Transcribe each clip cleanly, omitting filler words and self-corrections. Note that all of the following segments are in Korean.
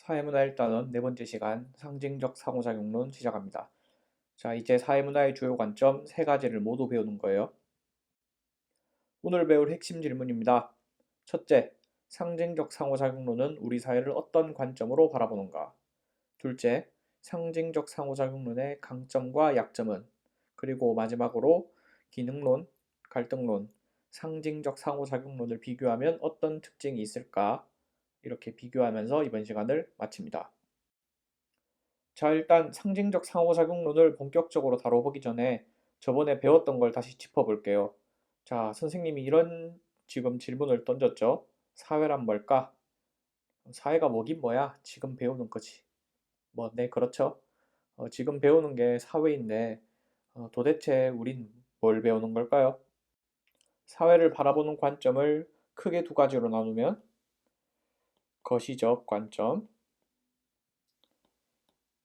사회문화 1단원 네 번째 시간 상징적 상호작용론 시작합니다. 자, 이제 사회문화의 주요 관점 세 가지를 모두 배우는 거예요. 오늘 배울 핵심 질문입니다. 첫째, 상징적 상호작용론은 우리 사회를 어떤 관점으로 바라보는가? 둘째, 상징적 상호작용론의 강점과 약점은? 그리고 마지막으로 기능론, 갈등론, 상징적 상호작용론을 비교하면 어떤 특징이 있을까? 이렇게 비교하면서 이번 시간을 마칩니다. 자, 일단 상징적 상호작용론을 본격적으로 다뤄보기 전에 저번에 배웠던 걸 다시 짚어볼게요. 자, 선생님이 이런 지금 질문을 던졌죠. 사회란 뭘까? 사회가 뭐긴 뭐야? 지금 배우는 거지. 뭐, 네, 그렇죠. 지금 배우는 게 사회인데 도대체 우린 뭘 배우는 걸까요? 사회를 바라보는 관점을 크게 두 가지로 나누면 거시적 관점,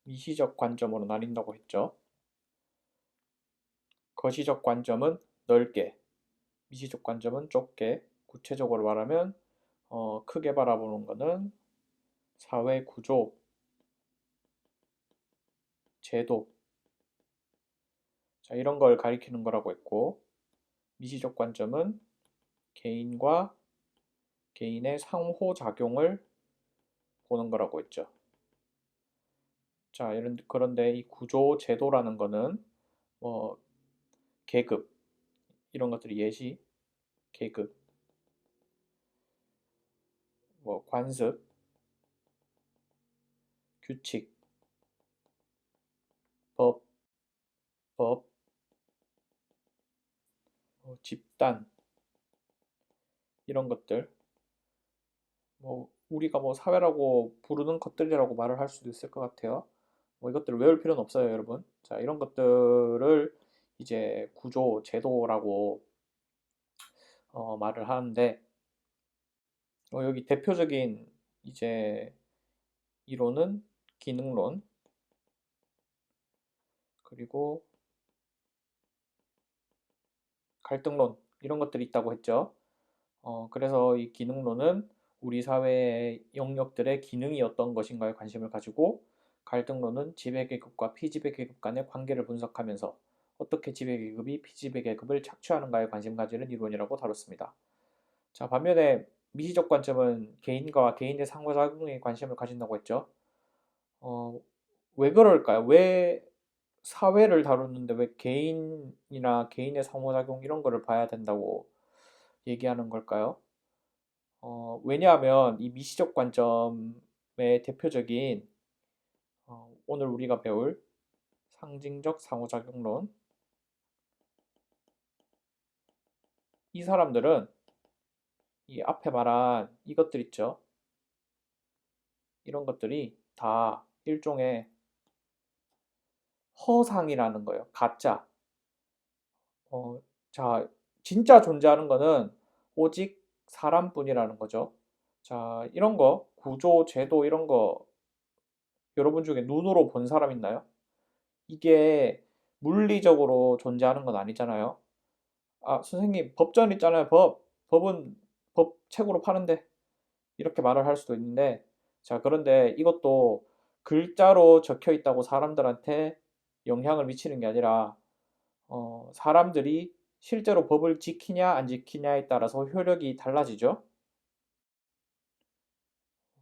미시적 관점으로 나뉜다고 했죠. 거시적 관점은 넓게, 미시적 관점은 좁게, 구체적으로 말하면 크게 바라보는 것은 사회 구조, 제도, 자, 이런 걸 가리키는 거라고 했고, 미시적 관점은 개인과 개인의 상호작용을 보는 거라고 했죠. 자, 그런데 이 구조, 제도라는 거는 뭐 계급, 이런 것들이 예시, 계급, 뭐 관습, 규칙, 법, 법, 집단, 이런 것들, 뭐 우리가 뭐 사회라고 부르는 것들이라고 말을 할 수도 있을 것 같아요. 뭐 이것들을 외울 필요는 없어요, 여러분. 자, 이런 것들을 이제 구조, 제도라고 말을 하는데 여기 대표적인 이제 이론은 기능론, 그리고 갈등론, 이런 것들이 있다고 했죠. 그래서 이 기능론은 우리 사회의 영역들의 기능이 어떤 것인가에 관심을 가지고, 갈등론은 지배계급과 피지배계급 간의 관계를 분석하면서 어떻게 지배계급이 피지배계급을 착취하는가에 관심 가지는 이론이라고 다뤘습니다. 자, 반면에 미시적 관점은 개인과 개인의 상호작용에 관심을 가진다고 했죠. 어, 왜 그럴까요? 왜 사회를 다루는데 왜 개인이나 개인의 상호작용 이런 거를 봐야 된다고 얘기하는 걸까요? 왜냐하면 이 미시적 관점의 대표적인 오늘 우리가 배울 상징적 상호작용론, 이 사람들은 이 앞에 말한 이것들 있죠. 이런 것들이 다 일종의 허상이라는 거예요. 가짜. 어, 자, 진짜 존재하는 거는 오직 사람뿐이라는 거죠. 자, 이런 거, 구조, 제도 이런 거 여러분 중에 눈으로 본 사람 있나요? 이게 물리적으로 존재하는 건 아니잖아요. 아, 선생님, 법전 있잖아요. 법은 법 책으로 파는데. 이렇게 말을 할 수도 있는데, 자, 그런데 이것도 글자로 적혀 있다고 사람들한테 영향을 미치는 게 아니라, 사람들이 실제로 법을 지키냐 안 지키냐에 따라서 효력이 달라지죠.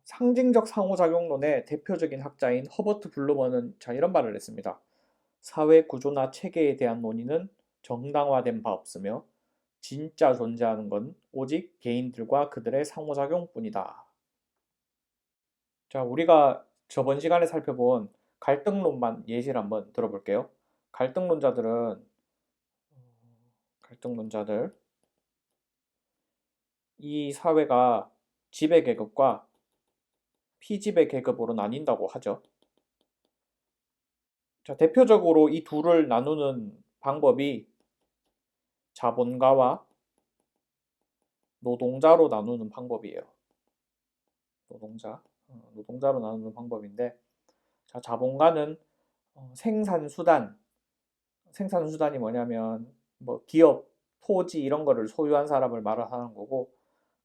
상징적 상호작용론의 대표적인 학자인 허버트 블루머는 자, 이런 말을 했습니다. 사회 구조나 체계에 대한 논의는 정당화된 바 없으며 진짜 존재하는 건 오직 개인들과 그들의 상호작용뿐이다. 자, 우리가 저번 시간에 살펴본 갈등론만 예시를 한번 들어볼게요. 갈등론자들은 갈등론자들 이 사회가 지배계급과 피지배계급으로 나뉜다고 하죠. 자, 대표적으로 이 둘을 나누는 방법이 자본가와 노동자로 나누는 방법이에요. 노동자로 나누는 방법인데, 자, 자본가는 생산수단이 뭐냐면 뭐 기업, 토지 이런 거를 소유한 사람을 말하는 거고,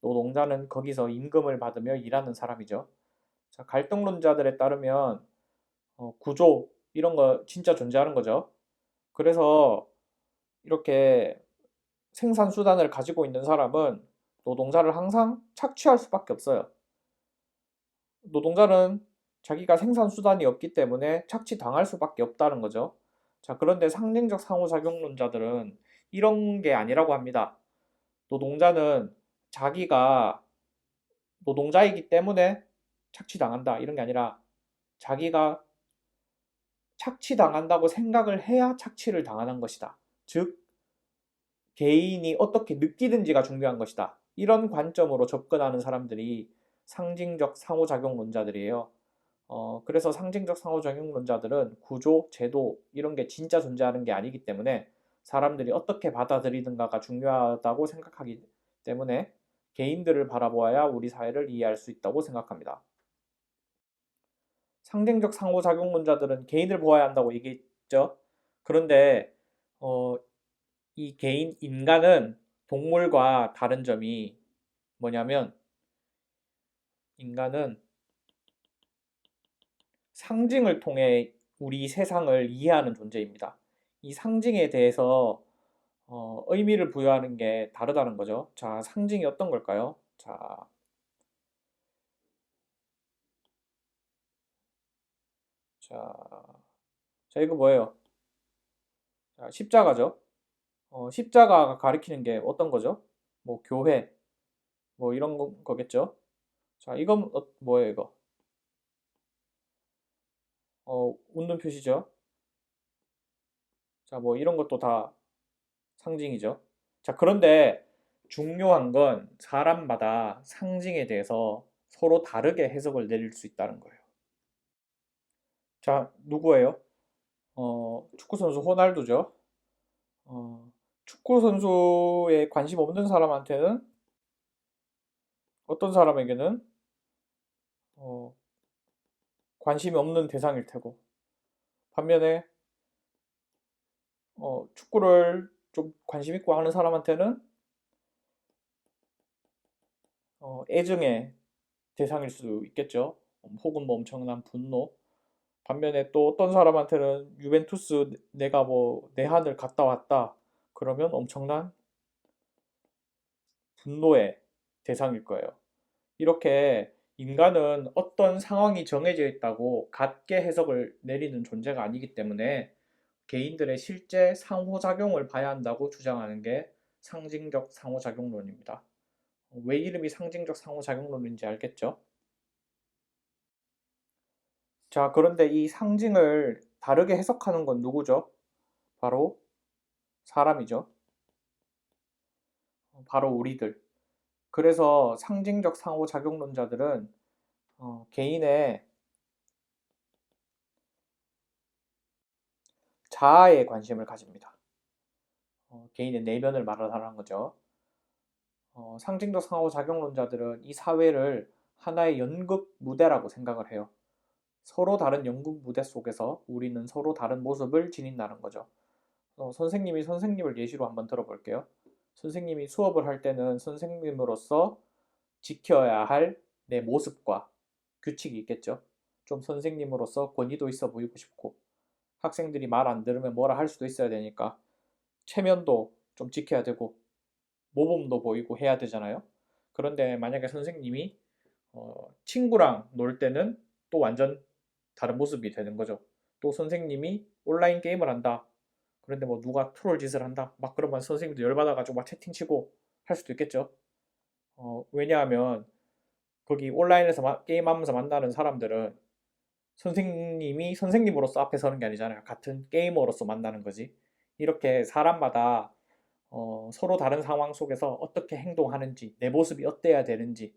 노동자는 거기서 임금을 받으며 일하는 사람이죠. 자, 갈등론자들에 따르면 구조 이런 거 진짜 존재하는 거죠. 그래서 이렇게 생산 수단을 가지고 있는 사람은 노동자를 항상 착취할 수밖에 없어요. 노동자는 자기가 생산 수단이 없기 때문에 착취당할 수밖에 없다는 거죠. 자, 그런데 상징적 상호작용론자들은 이런 게 아니라고 합니다. 노동자는 자기가 노동자이기 때문에 착취당한다 이런 게 아니라 자기가 착취당한다고 생각을 해야 착취를 당하는 것이다. 즉 개인이 어떻게 느끼는지가 중요한 것이다. 이런 관점으로 접근하는 사람들이 상징적 상호작용론자들이에요. 그래서 상징적 상호작용론자들은 구조, 제도 이런 게 진짜 존재하는 게 아니기 때문에 사람들이 어떻게 받아들이는가가 중요하다고 생각하기 때문에 개인들을 바라보아야 우리 사회를 이해할 수 있다고 생각합니다. 상징적 상호작용론자들은 개인을 보아야 한다고 얘기했죠. 그런데 어, 이 개인 인간은 동물과 다른 점이 뭐냐면 인간은 상징을 통해 우리 세상을 이해하는 존재입니다. 이 상징에 대해서 의미를 부여하는 게 다르다는 거죠. 자, 상징이 어떤 걸까요? 자, 자 이거 뭐예요? 자, 십자가죠. 십자가가 가리키는 게 어떤 거죠? 뭐 교회, 뭐 이런 거겠죠. 자, 이건 뭐예요, 이거? 웃는 표시죠. 자, 뭐 이런 것도 다 상징이죠. 자, 그런데 중요한 건 사람마다 상징에 대해서 서로 다르게 해석을 내릴 수 있다는 거예요. 자, 누구예요? 축구 선수 호날두죠. 어, 축구 선수에 관심 없는 사람한테는 어떤 사람에게는 어, 관심이 없는 대상일 테고 반면에 축구를 좀 관심 있고 하는 사람한테는 애증의 대상일 수도 있겠죠. 혹은 뭐 엄청난 분노. 반면에 또 어떤 사람한테는 유벤투스 내가 뭐 내한을 갔다 왔다 그러면 엄청난 분노의 대상일 거예요. 이렇게 인간은 어떤 상황이 정해져 있다고 같게 해석을 내리는 존재가 아니기 때문에 개인들의 실제 상호작용을 봐야 한다고 주장하는 게 상징적 상호작용론입니다. 왜 이름이 상징적 상호작용론인지 알겠죠? 자, 그런데 이 상징을 다르게 해석하는 건 누구죠? 바로 사람이죠. 바로 우리들. 그래서 상징적 상호작용론자들은 개인의 자아에 관심을 가집니다. 개인의 내면을 말하는 거죠. 상징적 상호작용론자들은 이 사회를 하나의 연극 무대라고 생각을 해요. 서로 다른 연극 무대 속에서 우리는 서로 다른 모습을 지닌다는 거죠. 선생님이 선생님을 예시로 한번 들어볼게요. 선생님이 수업을 할 때는 선생님으로서 지켜야 할 내 모습과 규칙이 있겠죠. 좀 선생님으로서 권위도 있어 보이고 싶고 학생들이 말 안 들으면 뭐라 할 수도 있어야 되니까 체면도 좀 지켜야 되고 모범도 보이고 해야 되잖아요. 그런데 만약에 선생님이 친구랑 놀 때는 또 완전 다른 모습이 되는 거죠. 또 선생님이 온라인 게임을 한다. 그런데 뭐 누가 트롤 짓을 한다. 막 그러면 선생님도 열받아가지고 막 채팅치고 할 수도 있겠죠. 왜냐하면 거기 온라인에서 게임하면서 만나는 사람들은 선생님이 선생님으로서 앞에 서는 게 아니잖아요. 같은 게이머로서 만나는 거지. 이렇게 사람마다 서로 다른 상황 속에서 어떻게 행동하는지, 내 모습이 어때야 되는지,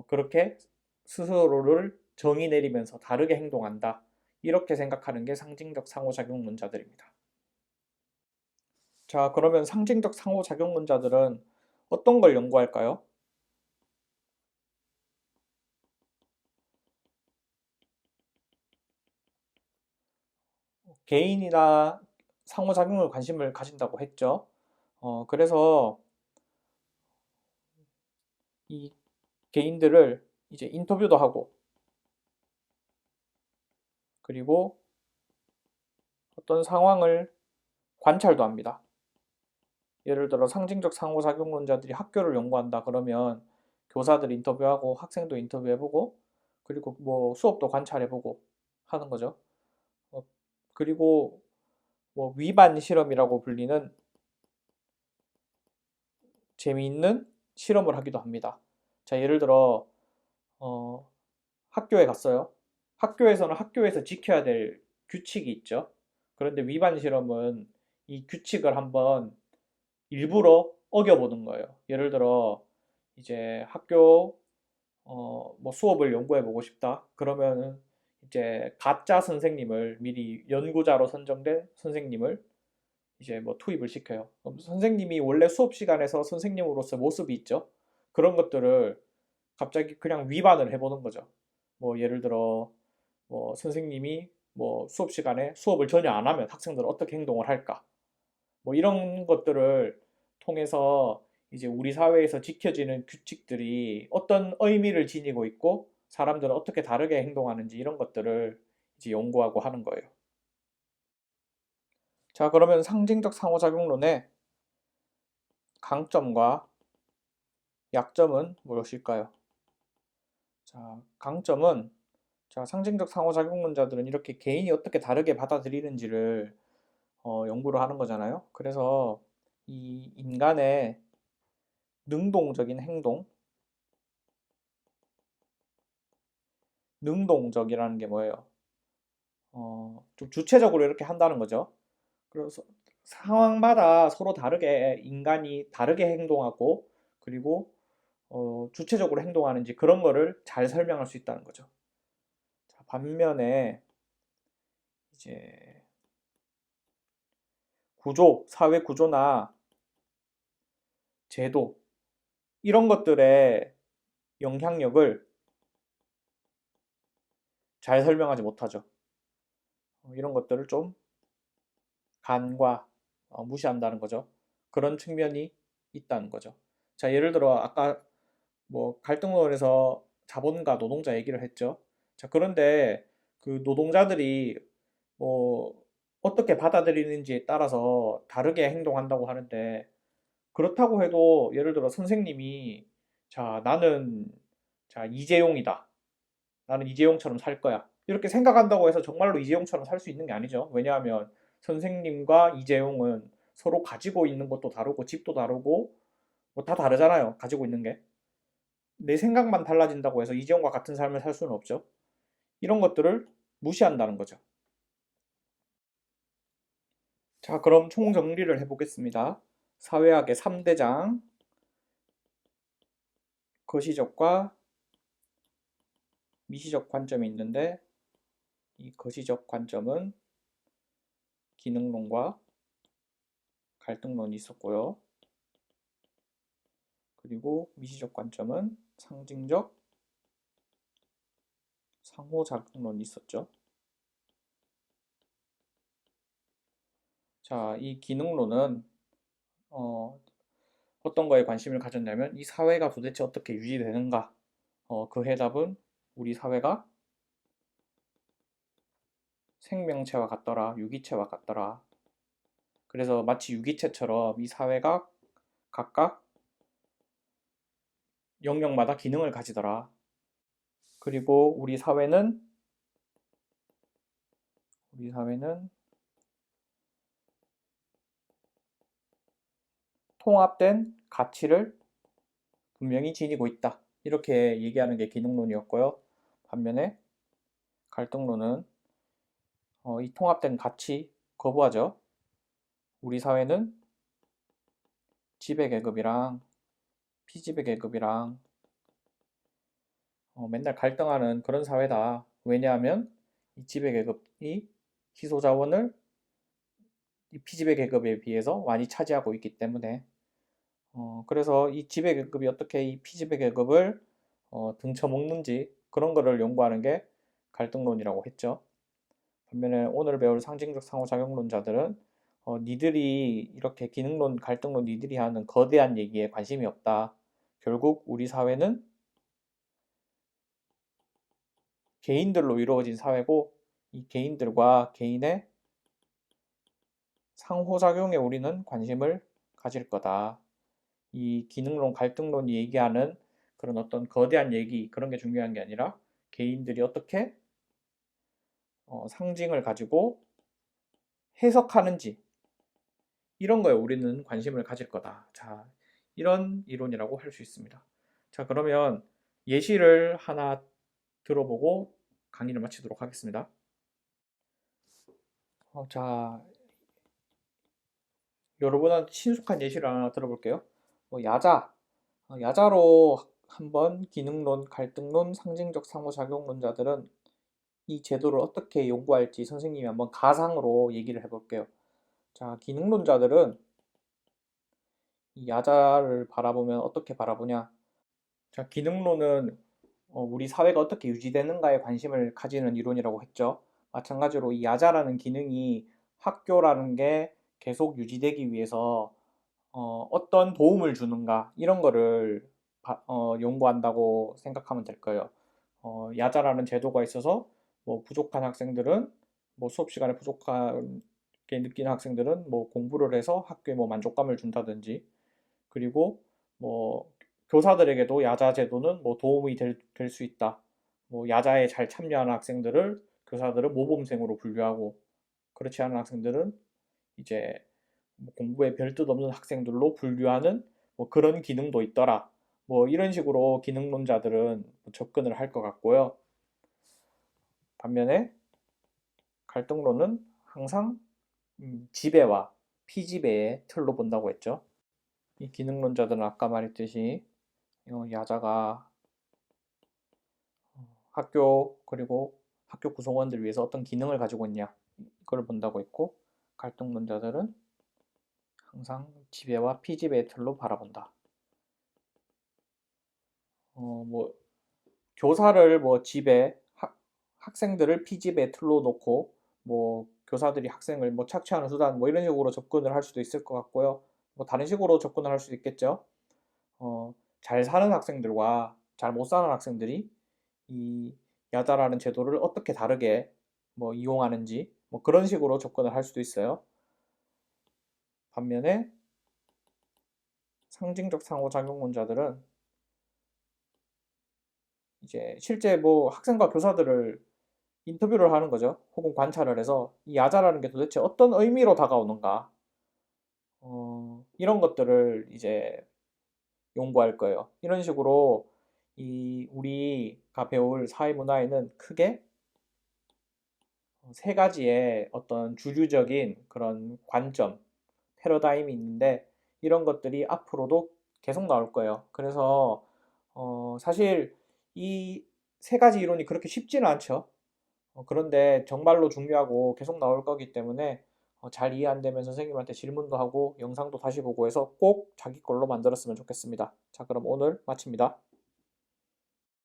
그렇게 스스로를 정의 내리면서 다르게 행동한다. 이렇게 생각하는 게 상징적 상호작용론자들입니다. 자, 그러면 상징적 상호작용론자들은 어떤 걸 연구할까요? 개인이나 상호작용을 관심을 가진다고 했죠. 그래서 이 개인들을 이제 인터뷰도 하고 그리고 어떤 상황을 관찰도 합니다. 예를 들어 상징적 상호작용론자들이 학교를 연구한다 그러면 교사들 인터뷰하고 학생도 인터뷰해보고 그리고 뭐 수업도 관찰해보고 하는 거죠. 그리고 뭐 위반 실험이라고 불리는 재미있는 실험을 하기도 합니다. 자, 예를 들어 학교에 갔어요. 학교에서는 학교에서 지켜야 될 규칙이 있죠. 그런데 위반 실험은 이 규칙을 한번 일부러 어겨보는 거예요. 예를 들어 이제 학교 뭐 수업을 연구해 보고 싶다. 그러면은 이제 가짜 선생님을 미리 연구자로 선정된 선생님을 이제 뭐 투입을 시켜요. 그럼 선생님이 원래 수업 시간에서 선생님으로서 모습이 있죠. 그런 것들을 갑자기 그냥 위반을 해보는 거죠. 뭐 예를 들어 뭐 선생님이 뭐 수업 시간에 수업을 전혀 안 하면 학생들은 어떻게 행동을 할까? 뭐 이런 것들을 통해서 이제 우리 사회에서 지켜지는 규칙들이 어떤 의미를 지니고 있고 사람들은 어떻게 다르게 행동하는지 이런 것들을 이제 연구하고 하는 거예요. 자, 그러면 상징적 상호작용론의 강점과 약점은 무엇일까요? 자, 강점은 자, 상징적 상호작용론자들은 이렇게 개인이 어떻게 다르게 받아들이는지를 연구를 하는 거잖아요. 그래서 이 인간의 능동적인 행동, 능동적이라는 게 뭐예요? 좀 주체적으로 이렇게 한다는 거죠. 그래서 상황마다 서로 다르게 인간이 다르게 행동하고 그리고 주체적으로 행동하는지 그런 거를 잘 설명할 수 있다는 거죠. 자, 반면에 이제 구조, 사회 구조나 제도 이런 것들의 영향력을 잘 설명하지 못하죠. 이런 것들을 좀 간과 무시한다는 거죠. 그런 측면이 있다는 거죠. 자, 예를 들어 아까 뭐 갈등론에서 자본과 노동자 얘기를 했죠. 자, 그런데 그 노동자들이 뭐 어떻게 받아들이는지에 따라서 다르게 행동한다고 하는데 그렇다고 해도 예를 들어 선생님이 자, 나는 자, 이재용이다. 나는 이재용처럼 살 거야. 이렇게 생각한다고 해서 정말로 이재용처럼 살 수 있는 게 아니죠. 왜냐하면 선생님과 이재용은 서로 가지고 있는 것도 다르고 집도 다르고 뭐 다 다르잖아요. 가지고 있는 게. 내 생각만 달라진다고 해서 이재용과 같은 삶을 살 수는 없죠. 이런 것들을 무시한다는 거죠. 자, 그럼 총정리를 해보겠습니다. 사회학의 3대장, 거시적과 미시적 관점이 있는데 이 거시적 관점은 기능론과 갈등론이 있었고요. 그리고 미시적 관점은 상징적 상호작용론이 있었죠. 자, 이 기능론은 어떤 거에 관심을 가졌냐면 이 사회가 도대체 어떻게 유지되는가? 그 해답은 우리 사회가 생명체와 같더라, 유기체와 같더라. 그래서 마치 유기체처럼 이 사회가 각각 영역마다 기능을 가지더라. 그리고 우리 사회는 통합된 가치를 분명히 지니고 있다. 이렇게 얘기하는 게 기능론이었고요. 반면에 갈등론은 이 통합된 가치 거부하죠. 우리 사회는 지배계급이랑 피지배계급이랑 맨날 갈등하는 그런 사회다. 왜냐하면 이 지배계급이 희소자원을 이 피지배계급에 비해서 많이 차지하고 있기 때문에 그래서 이 지배계급이 어떻게 이 피지배계급을 등쳐먹는지 그런 거를 연구하는 게 갈등론이라고 했죠. 반면에 오늘 배울 상징적 상호작용론자들은 니들이 이렇게 기능론, 갈등론 니들이 하는 거대한 얘기에 관심이 없다. 결국 우리 사회는 개인들로 이루어진 사회고 이 개인들과 개인의 상호작용에 우리는 관심을 가질 거다. 이 기능론, 갈등론이 얘기하는 그런 어떤 거대한 얘기, 그런 게 중요한 게 아니라 개인들이 어떻게 상징을 가지고 해석하는지, 이런 거에 우리는 관심을 가질 거다. 자, 이런 이론이라고 할 수 있습니다. 자, 그러면 예시를 하나 들어보고 강의를 마치도록 하겠습니다. 자, 여러분한테 친숙한 예시를 하나 들어볼게요. 야자. 야자로 한번 기능론, 갈등론, 상징적 상호작용론자들은 이 제도를 어떻게 연구할지 선생님이 한번 가상으로 얘기를 해볼게요. 자, 기능론자들은 이 야자를 바라보면 어떻게 바라보냐? 자, 기능론은 우리 사회가 어떻게 유지되는가에 관심을 가지는 이론이라고 했죠. 마찬가지로 이 야자라는 기능이 학교라는 게 계속 유지되기 위해서 어떤 도움을 주는가 이런 거를 연구한다고 생각하면 될 거예요. 야자라는 제도가 있어서 뭐 부족한 학생들은 뭐 수업 시간에 부족하게 느끼는 학생들은 뭐 공부를 해서 학교에 뭐 만족감을 준다든지, 그리고 뭐 교사들에게도 야자 제도는 뭐 도움이 될 수 있다. 뭐 야자에 잘 참여하는 학생들을 교사들은 모범생으로 분류하고, 그렇지 않은 학생들은 이제 뭐 공부에 별 뜻 없는 학생들로 분류하는 뭐 그런 기능도 있더라. 뭐 이런 식으로 기능론자들은 접근을 할 것 같고요. 반면에 갈등론은 항상 지배와 피지배의 틀로 본다고 했죠. 이 기능론자들은 아까 말했듯이 야자가 학교 그리고 학교 구성원들 위해서 어떤 기능을 가지고 있냐 이걸 본다고 했고, 갈등론자들은 항상 지배와 피지배의 틀로 바라본다. 뭐 교사를 뭐 지배, 학생들을 피지배 틀로 놓고 뭐 교사들이 학생을 뭐 착취하는 수단 뭐 이런 식으로 접근을 할 수도 있을 것 같고요. 뭐 다른 식으로 접근을 할 수도 있겠죠. 잘 사는 학생들과 잘 못 사는 학생들이 이 야자라는 제도를 어떻게 다르게 뭐 이용하는지 뭐 그런 식으로 접근을 할 수도 있어요. 반면에 상징적 상호작용론자들은 이제 실제 뭐 학생과 교사들을 인터뷰를 하는 거죠. 혹은 관찰을 해서 이 야자라는 게 도대체 어떤 의미로 다가오는가, 이런 것들을 이제 연구할 거예요. 이런 식으로 이 우리가 배울 사회문화에는 크게 세 가지의 어떤 주류적인 그런 관점, 패러다임이 있는데, 이런 것들이 앞으로도 계속 나올 거예요. 그래서 사실 이 세 가지 이론이 그렇게 쉽지는 않죠. 그런데 정말로 중요하고 계속 나올 거기 때문에 잘 이해 안 되면 선생님한테 질문도 하고 영상도 다시 보고 해서 꼭 자기 걸로 만들었으면 좋겠습니다. 자, 그럼 오늘 마칩니다.